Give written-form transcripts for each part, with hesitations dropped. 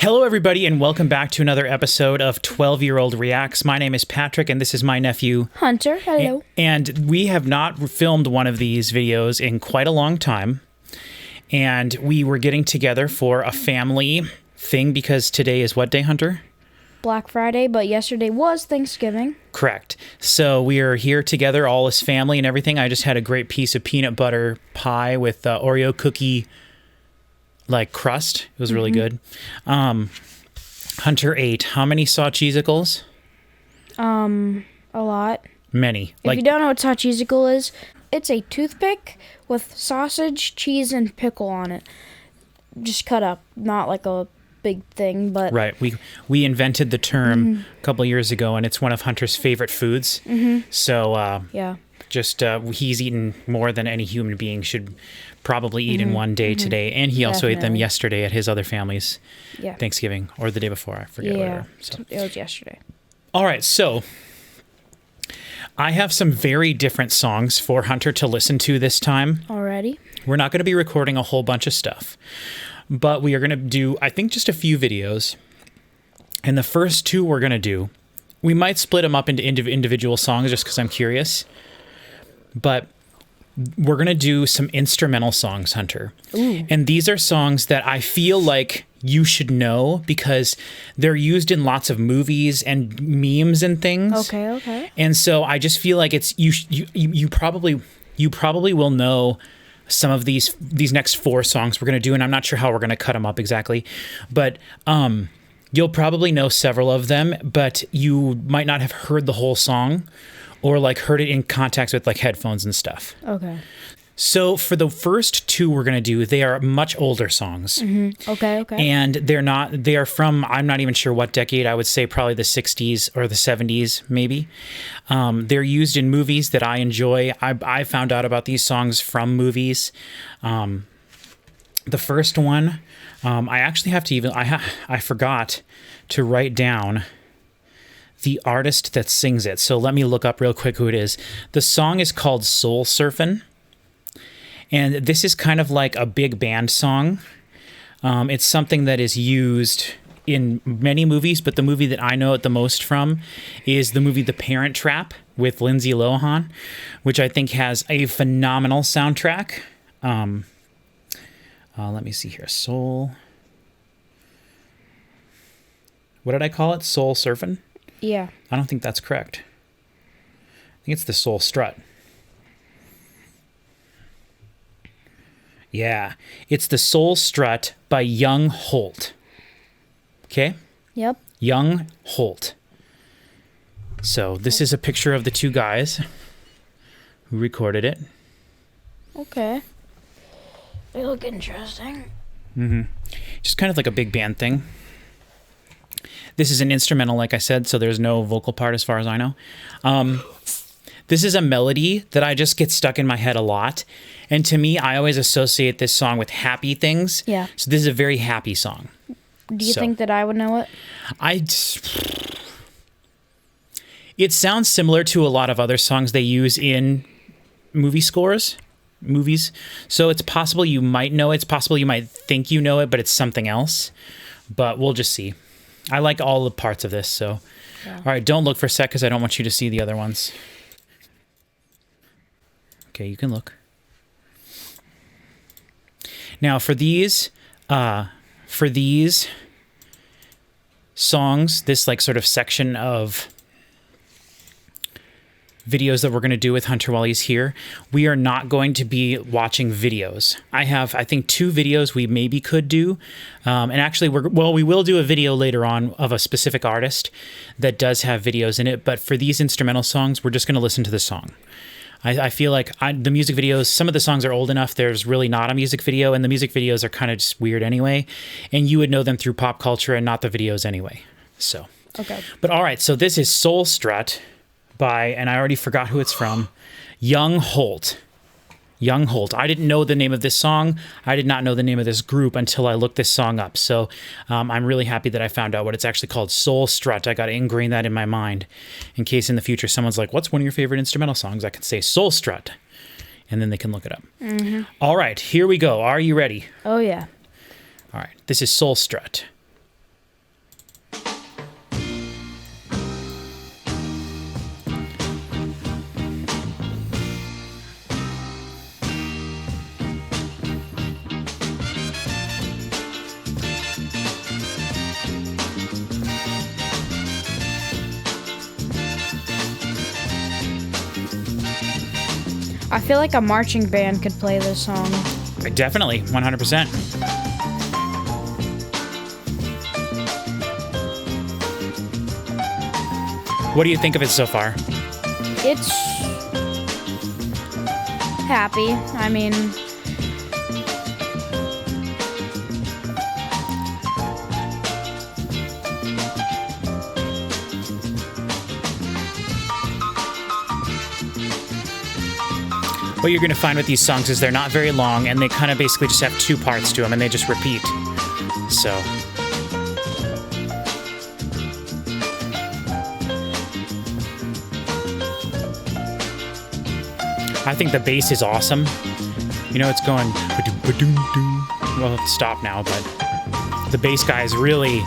Hello, everybody, and welcome back to another episode of 12-Year-Old Reacts. My name is Patrick, and this is my nephew, Hunter. Hello. And we have not filmed one of these videos in quite a long time. And we were getting together for a family thing because today is what day, Hunter? Black Friday, but yesterday was Thanksgiving. Correct. So we are here together, all as family and everything. I just had a great piece of peanut butter pie with Oreo cookie crust. It was really good. Hunter ate how many saw cheesicles? A lot. Many. If you don't know what saw cheesicle is, it's a toothpick with sausage, cheese, and pickle on it. Just cut up, not like a big thing, but right. We invented the term a couple years ago, and it's one of Hunter's favorite foods. So yeah. Just he's eaten more than any human being should probably eat in one day today, and he also ate them yesterday at his other family's Thanksgiving, or the day before, I forget. Whatever. So. It was yesterday. All right, so I have some very different songs for Hunter to listen to this time. Already? We're not going to be recording a whole bunch of stuff, but we are going to do, I think, just a few videos. And the first two we're going to do, we might split them up into individual songs just because I'm curious. But we're going to do some instrumental songs, Hunter. Ooh. And these are songs that I feel like you should know because they're used in lots of movies and memes and things. Okay. And so I just feel like it's you probably will know some of these next four songs we're going to do, and I'm not sure how we're going to cut them up exactly. But you'll probably know several of them, but you might not have heard the whole song or heard it in context with headphones and stuff. Okay. So for the first two we're going to do, they are much older songs. Okay. And they are from, I'm not even sure what decade. I would say probably the 60s or the 70s, maybe. They're used in movies that I enjoy. I found out about these songs from movies. The first one, I actually have to I forgot to write down the artist that sings it. So let me look up real quick who it is. The song is called Soul Surfin'. And this is kind of like a big band song. It's something that is used in many movies, but the movie that I know it the most from is the movie The Parent Trap with Lindsay Lohan, which I think has a phenomenal soundtrack. Let me see here. What did I call it? Soul Surfin'? Yeah. I don't think that's correct. I think it's the Soul Strut. Yeah, it's the Soul Strut by Young Holt. Okay? Yep. Young Holt. So this is a picture of the two guys who recorded it. Okay. They look interesting. Just kind of like a big band thing. This is an instrumental, like I said, so there's no vocal part as far as I know. This is a melody that I just get stuck in my head a lot. And to me, I always associate this song with happy things. Yeah. So this is a very happy song. Do you think that I would know it? It sounds similar to a lot of other songs they use in movies. So it's possible you might know it. It's possible you might think you know it, but it's something else. But we'll just see. I like all the parts of this, so. Yeah. All right, don't look for a sec because I don't want you to see the other ones. Okay, you can look. Now, for these songs, this sort of section of videos that we're going to do with Hunter while he's here, we are not going to be watching videos. I think, two videos we maybe could do. And actually, we will do a video later on of a specific artist that does have videos in it. But for these instrumental songs, we're just going to listen to the song. I feel like the music videos, some of the songs are old enough, there's really not a music video, and the music videos are kind of just weird anyway. And you would know them through pop culture and not the videos anyway. So. Okay. But all right, so this is Soul Strut by, and I already forgot who it's from, Young Holt. Young Holt. I didn't know the name of this song. I did not know the name of this group until I looked this song up. So I'm really happy that I found out what it's actually called, Soul Strut. I got to ingrain that in my mind in case in the future someone's like, what's one of your favorite instrumental songs? I can say Soul Strut, and then they can look it up. All right, here we go. Are you ready? Oh, yeah. All right, this is Soul Strut. I feel like a marching band could play this song. Definitely, 100%. What do you think of it so far? It's happy. I mean, What you're going to find with these songs is they're not very long, and they kind of basically just have two parts to them, and they just repeat. So I think the bass is awesome. You know, it's going ba-doom. Well, stop now, but the bass guy is really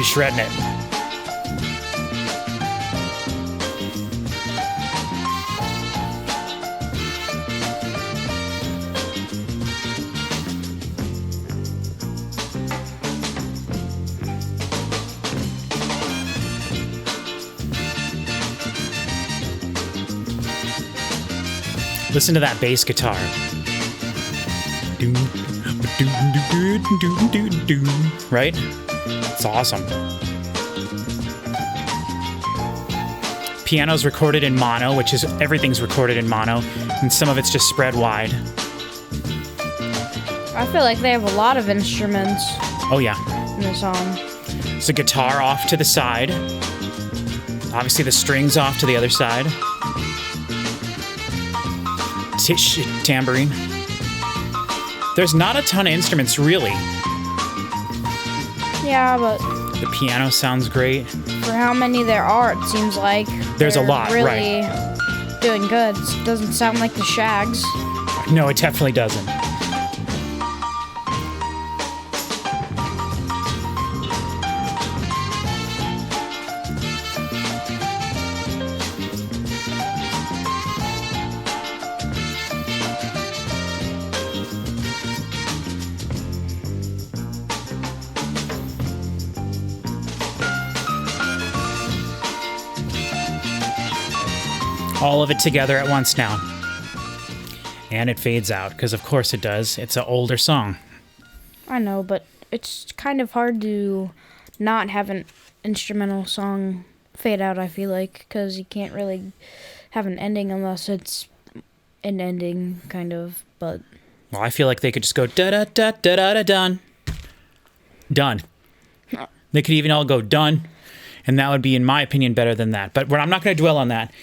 shredding it. Listen to that bass guitar. Right? It's awesome. Piano's recorded in mono, which is everything's recorded in mono, and some of it's just spread wide. I feel like they have a lot of instruments Oh yeah. in the song. It's a guitar off to the side. Obviously the strings off to the other side. Tambourine. There's not a ton of instruments, really. Yeah, but The piano sounds great. for how many there are, it seems like There's a they're lot, really right. doing good. It doesn't sound like the Shags. No, it definitely doesn't. All of it together at once now. And it fades out, because of course it does. It's an older song. I know, but it's kind of hard to not have an instrumental song fade out, I feel like, because you can't really have an ending unless it's an ending, kind of, but... Well, I feel like they could just go da-da-da-da-da-da, done. Done. They could even all go done, and that would be, in my opinion, better than that. But I'm not going to dwell on that.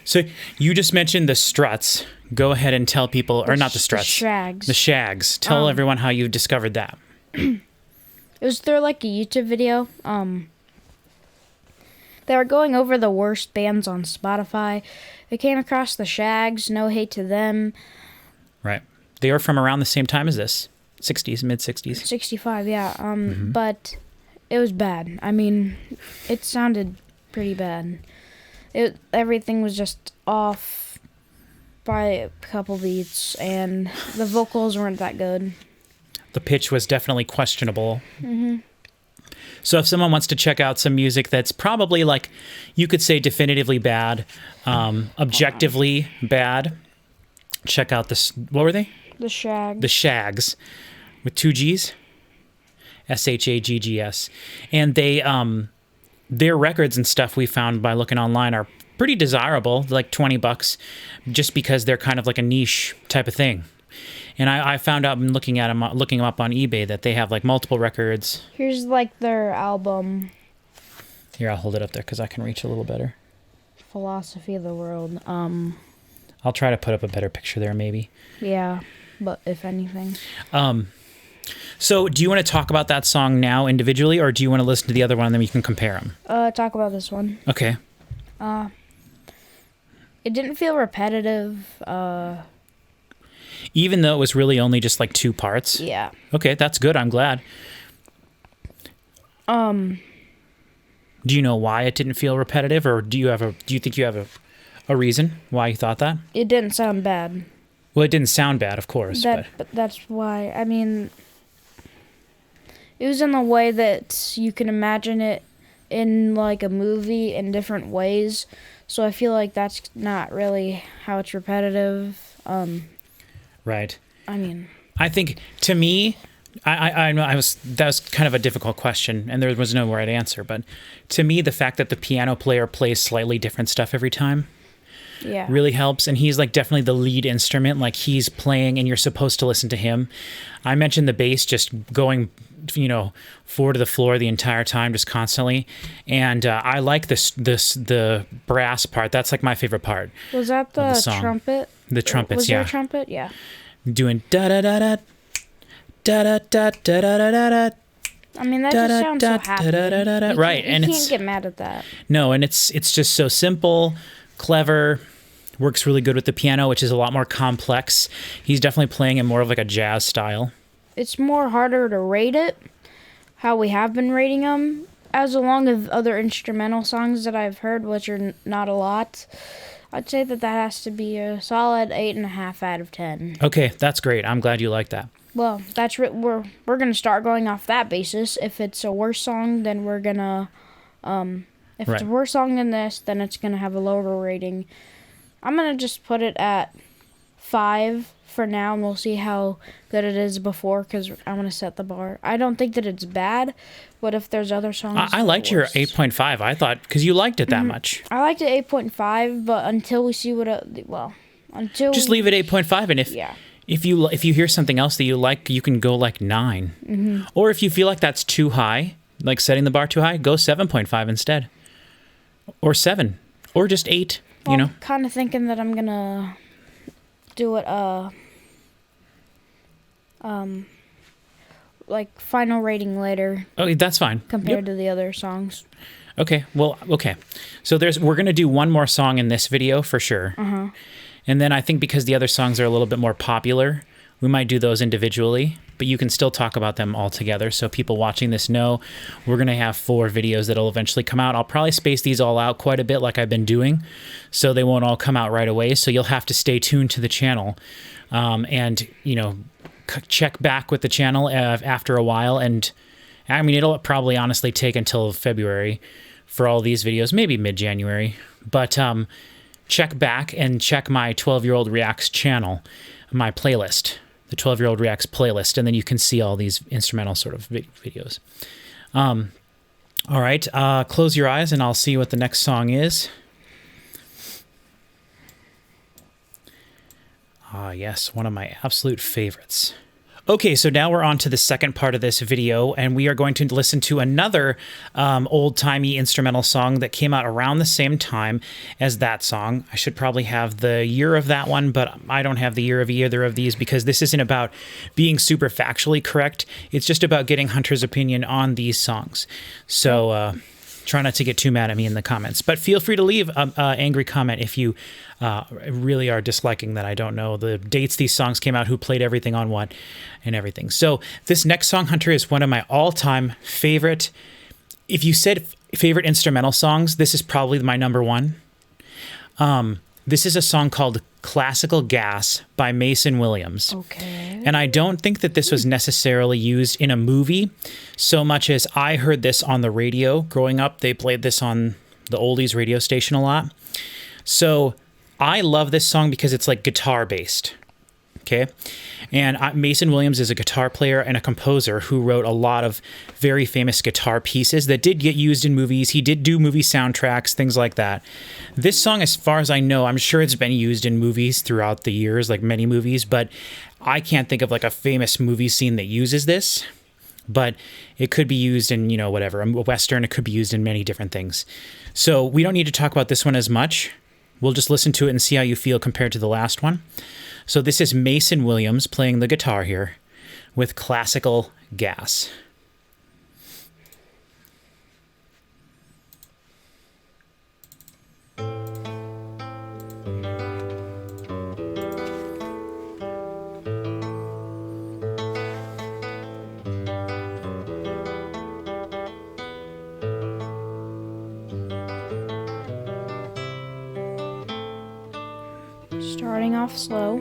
So you just mentioned the Struts. Go ahead and tell people, or not the Struts. The Shags. The Shags. Tell everyone how you discovered that. It was through, like, a YouTube video. They were going over the worst bands on Spotify. I came across the Shags. No hate to them. Right. They are from around the same time as this. 60s, mid-60s. 65, yeah. But it was bad. I mean, it sounded pretty bad. Everything was just off by a couple beats, and the vocals weren't that good. The pitch was definitely questionable. Mm-hmm. So if someone wants to check out some music that's probably, like, you could say definitively bad, objectively bad, check out this. What were they? The Shags. The Shags, with two G's, Shaggs, and they their records and stuff we found by looking online are pretty desirable, like $20, just because they're kind of like a niche type of thing. And I found out in looking them up on eBay that they have like multiple records. Here's like their album. Here, I'll hold it up there because I can reach a little better. Philosophy of the World. I'll try to put up a better picture there, maybe. Yeah, but if anything. So do you want to talk about that song now individually, or do you want to listen to the other one and then we can compare them? Talk about this one. Okay. It didn't feel repetitive. Even though it was really only just like two parts? Yeah. Okay, that's good. I'm glad. Do you know why it didn't feel repetitive, or do you think you have a reason why you thought that? It didn't sound bad. Well, it didn't sound bad, of course. But that's why. I mean, it was in the way that you can imagine it in like a movie in different ways. So I feel like that's not really how it's repetitive. Right. I mean, I think to me, that was kind of a difficult question, and there was no right answer. But to me, the fact that the piano player plays slightly different stuff every time yeah. really helps, and he's like definitely the lead instrument. Like he's playing, and you're supposed to listen to him. I mentioned the bass just going, forward to the floor the entire time, just constantly. And I like the brass part. That's like my favorite part. Was that the trumpet? The trumpets, was yeah. there a trumpet? Yeah. Doing da da da da da da da da da da da. I mean, that just sounds so happy. Right, and you can't get mad at that. No, and it's just so simple, clever, works really good with the piano, which is a lot more complex. He's definitely playing in more of like a jazz style. It's more harder to rate it, how we have been rating them, as along with other instrumental songs that I've heard, which are not a lot. I'd say that has to be a solid 8.5 out of 10. Okay, that's great. I'm glad you like that. Well, we're gonna start going off that basis. If it's a worse song, then we're gonna, if it's a worse song than this, then it's gonna have a lower rating. I'm gonna just put it at 5 for now, and we'll see how good it is before, because I want to set the bar. I don't think that it's bad, but if there's other songs, I liked your 8.5. I thought because you liked it that much. I liked it 8.5, but until we see just leave it 8.5, and if you hear something else that you like, you can go like 9. Mm-hmm. Or if you feel like that's too high, like setting the bar too high, go 7.5 instead, or 7, or just 8. I'm kind of thinking that I'm gonna do it like final rating later. Okay, that's fine. Compared to the other songs. Okay, well, okay. So we're going to do one more song in this video for sure. Uh-huh. And then I think because the other songs are a little bit more popular, we might do those individually, but you can still talk about them all together. So people watching this know we're going to have 4 videos that'll eventually come out. I'll probably space these all out quite a bit like I've been doing, so they won't all come out right away. So you'll have to stay tuned to the channel and, check back with the channel after a while. And I mean, it'll probably honestly take until February for all these videos, maybe mid-January. But check back and check my 12-Year-Old Reacts channel, my playlist, the 12-Year-Old Reacts playlist, and then you can see all these instrumental sort of videos. All right, close your eyes and I'll see what the next song is. Ah, yes, one of my absolute favorites. Okay, so now we're on to the second part of this video, and we are going to listen to another old-timey instrumental song that came out around the same time as that song. I should probably have the year of that one, but I don't have the year of either of these because this isn't about being super factually correct. It's just about getting Hunter's opinion on these songs. So try not to get too mad at me in the comments, but feel free to leave an angry comment if you really are disliking that I don't know the dates these songs came out, who played everything on what, and everything. So this next song, Hunter, is one of my all-time favorite. If you said favorite instrumental songs, this is probably my number one. This is a song called Classical Gas by Mason Williams. Okay. And I don't think that this was necessarily used in a movie so much as I heard this on the radio growing up. They played this on the oldies radio station a lot. So I love this song because it's like guitar based. Okay. And Mason Williams is a guitar player and a composer who wrote a lot of very famous guitar pieces that did get used in movies. He did do movie soundtracks, things like that. This song, as far as I know, I'm sure it's been used in movies throughout the years, like many movies, but I can't think of like a famous movie scene that uses this. But it could be used in, whatever, a Western. It could be used in many different things. So we don't need to talk about this one as much. We'll just listen to it and see how you feel compared to the last one. So this is Mason Williams playing the guitar here with Classical Gas. Starting off slow.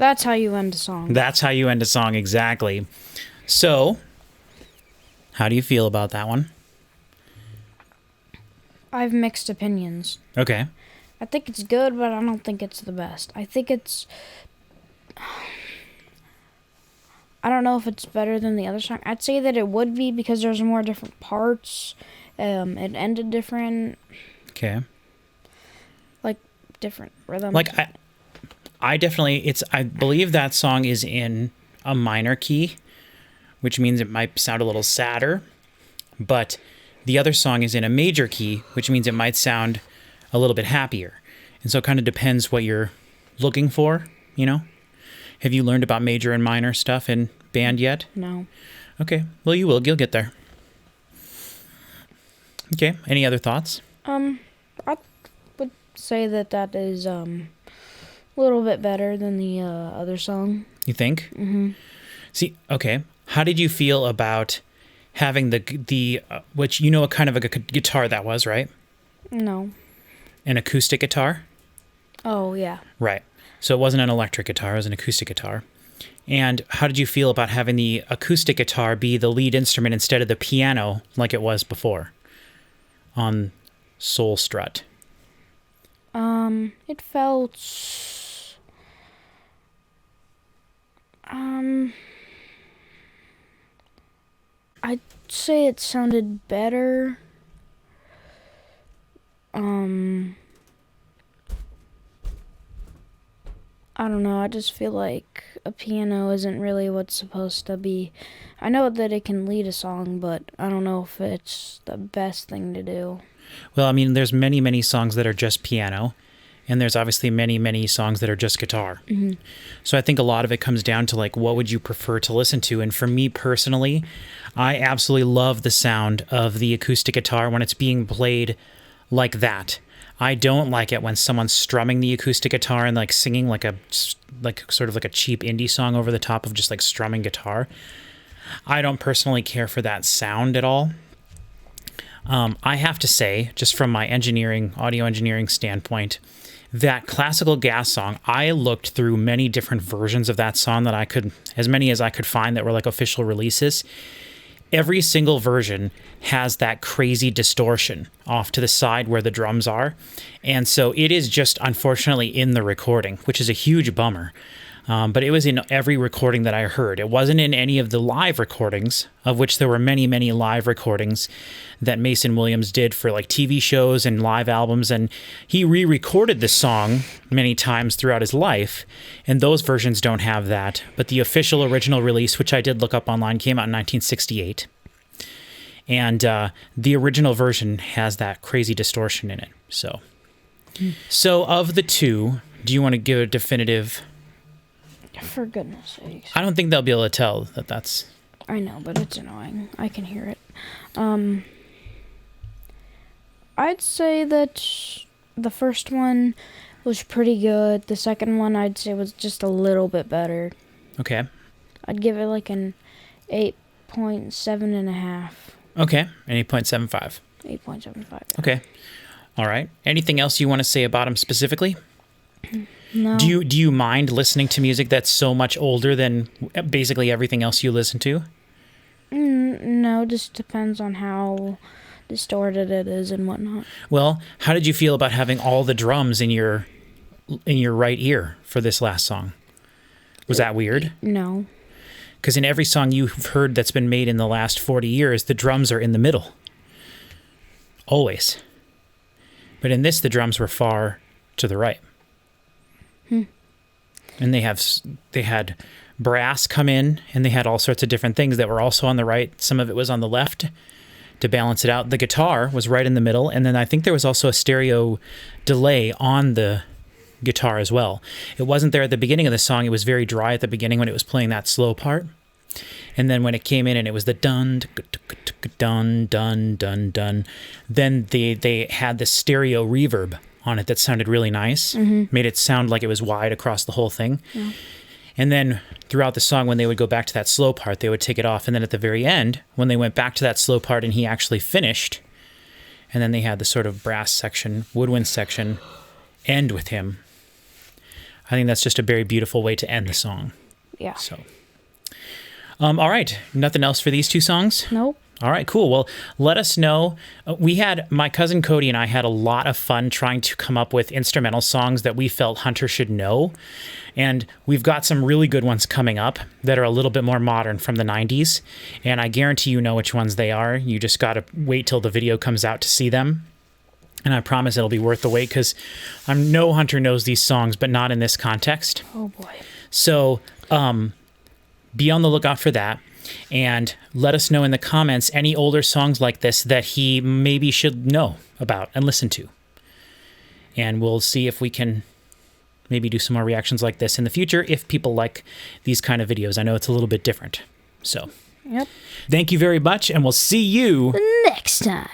That's how you end a song. That's how you end a song, exactly. So, how do you feel about that one? I have mixed opinions. Okay. I think it's good, but I don't think it's the best. I think it's... I don't know if it's better than the other song. I'd say that it would be because there's more different parts. It ended different. Okay. Like, different rhythms. Like, I definitely, I believe that song is in a minor key, which means it might sound a little sadder. But the other song is in a major key, which means it might sound a little bit happier. And so it kind of depends what you're looking for, you know? Have you learned about major and minor stuff in band yet? No. Okay. Well, you will. You'll get there. Okay. Any other thoughts? I would say that is a little bit better than the other song. You think? Mm-hmm. See, okay. How did you feel about having the which you know what kind of a guitar that was, right? No. An acoustic guitar? Oh, yeah. Right. So it wasn't an electric guitar, it was an acoustic guitar. And how did you feel about having the acoustic guitar be the lead instrument instead of the piano like it was before on Soul Strut? It felt... I'd say it sounded better. I don't know, I just feel like a piano isn't really what's supposed to be. I know that it can lead a song, but I don't know if it's the best thing to do. Well, I mean, there's many, many songs that are just piano, and there's obviously many, many songs that are just guitar. Mm-hmm. So I think a lot of it comes down to, like, what would you prefer to listen to? And for me personally, I absolutely love the sound of the acoustic guitar when it's being played like that. I don't like it when someone's strumming the acoustic guitar and like singing like sort of like a cheap indie song over the top of just like strumming guitar. I don't personally care for that sound at all. I have to say, just from my audio engineering standpoint, that Classical Gas song, I looked through many different versions of that song as many as I could find that were like official releases. Every single version has that crazy distortion off to the side where the drums are. And so it is just unfortunately in the recording, which is a huge bummer. But it was in every recording that I heard. It wasn't in any of the live recordings, of which there were many, many live recordings that Mason Williams did for like TV shows and live albums. And he re-recorded the song many times throughout his life. And those versions don't have that. But the official original release, which I did look up online, came out in 1968. And the original version has that crazy distortion in it. So of the two, do you want to give a definitive... For goodness sakes. I don't think they'll be able to tell that that's... I know, but it's annoying. I can hear it. I'd say that the first one was pretty good. The second one I'd say was just a little bit better. Okay. I'd give it like an 8.7.5. Okay, an 8.75. 8.75. Yeah. Okay. All right. Anything else you want to say about them specifically? No. Do you mind listening to music that's so much older than basically everything else you listen to? No, just depends on how distorted it is and whatnot. Well, how did you feel about having all the drums in your right ear for this last song? Was that weird? No. Because in every song you've heard that's been made in the last 40 years, the drums are in the middle. Always. But in this, the drums were far to the right. And they had brass come in, and they had all sorts of different things that were also on the right. Some of it was on the left to balance it out. The guitar was right in the middle, and then I think there was also a stereo delay on the guitar as well. It wasn't there at the beginning of the song. It was very dry at the beginning when it was playing that slow part. And then when it came in and it was the dun, dun, dun, dun, dun, then they had the stereo reverb on it that sounded really nice. Mm-hmm. Made it sound like it was wide across the whole thing. Yeah. And then throughout the song, when they would go back to that slow part, they would take it off. And then at the very end, when they went back to that slow part and he actually finished, and then they had the sort of brass section, woodwind section, end with him. I think that's just a very beautiful way to end the song. Yeah. So, all right. Nothing else for these two songs? Nope. All right, cool. Well, let us know. My cousin Cody and I had a lot of fun trying to come up with instrumental songs that we felt Hunter should know. And we've got some really good ones coming up that are a little bit more modern from the 90s. And I guarantee you know which ones they are. You just got to wait till the video comes out to see them. And I promise it'll be worth the wait, because I know Hunter knows these songs, but not in this context. Oh, boy. So be on the lookout for that. And let us know in the comments any older songs like this that he maybe should know about and listen to. And we'll see if we can maybe do some more reactions like this in the future if people like these kind of videos. I know it's a little bit different. So, Yep. Thank you very much, and we'll see you Next time.